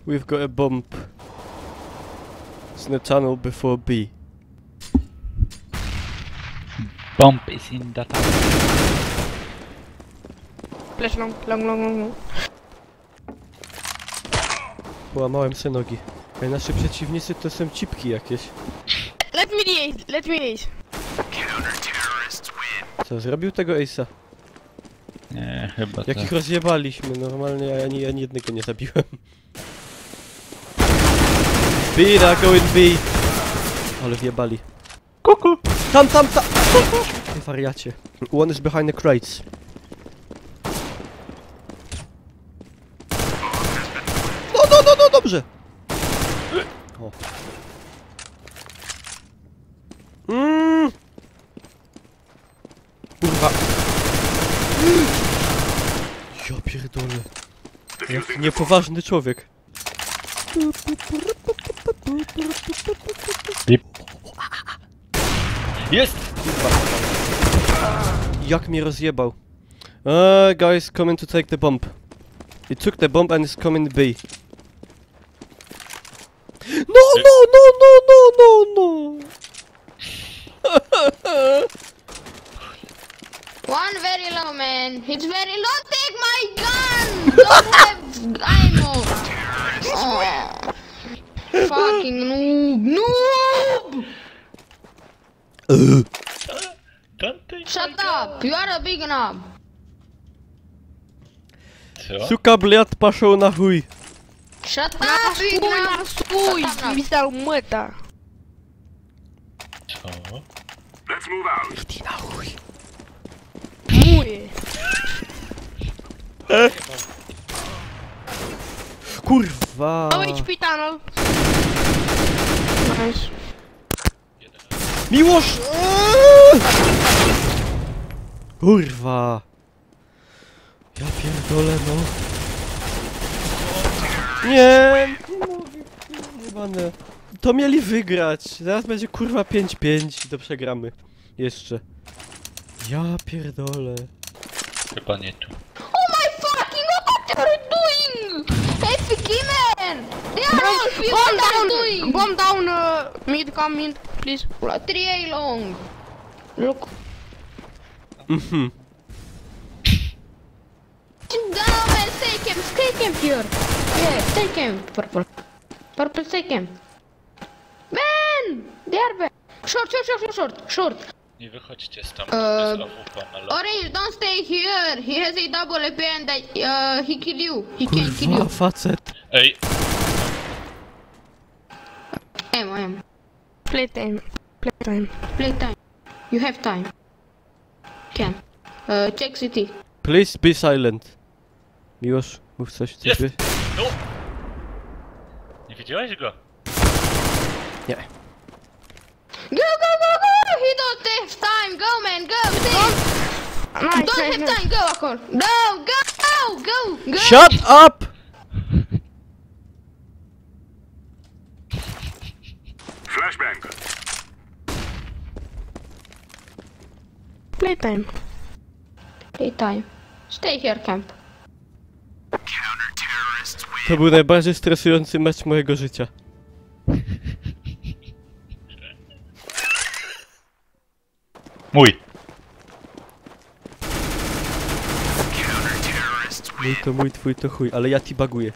We've got a bump. It's in the tunnel before B. Bump is in that. Flash long. Połamałem se nogi. Ej, nasi przeciwnicy to są cipki jakieś. Let me ace. Co, zrobił tego Ace'a? Nie, chyba Jak ich rozjebaliśmy, normalnie ja ani jednego nie zabiłem. Bida, go in B! Ale wjebali. Kuku! Tam! Ty wariacie. One is behind the crates. No, dobrze! O. Kurwa. Ja pierdolę. Jak niepoważny człowiek. Jest! Jak mnie rozjebał. Guys, coming to take the bomb. He took the bomb and is coming B. No! One very low, man. It's very low. Take my gun. Don't have ammo. Oh. Fucking noob. Shut up. You are a big noob. Co? Suka bliat paszą na chuj. Shut up, big noob. Stój! Mr. Młeta. Co? Idź na chuj. Mój. Kurwa. No HP tunnel. Nice. Miłosz! Kurwa. Ja pierdolę, no. Nie mogę, jebane. To mieli wygrać. Zaraz będzie kurwa 5-5 i to przegramy. Jeszcze. Ja pierdolę. Chyba nie tu. Oh my fucking god, what are you doing? FreakyGamerzz. They are all people. What are you doing? Bomb down, mid, come mid, please. 3A long. Look. Down and take him here. Yeah, take him. Purple, take him. Man, they are back. Short. Nie wychodźcie stąd, to jest ofupa na lot. Orange, don't stay here. He has a double AP and he kill you. He can kill Kurwa, you. facet. Ej! I am. Playtime. Playtime. You have time. Can. Check city. Please be silent. Miłosz, mów coś. Jest! No! Nie widziałeś go? Nie. Go! He don't have time. Go, man. Go. Nice, Don't have time. Go, Akor. Go. Shut up! Flashbang. Playtime. Playtime. Stay here, camp. To był najbardziej stresujący mecz mojego życia. Mój! Mój to mój, twój to chuj, ale ja ti baguję.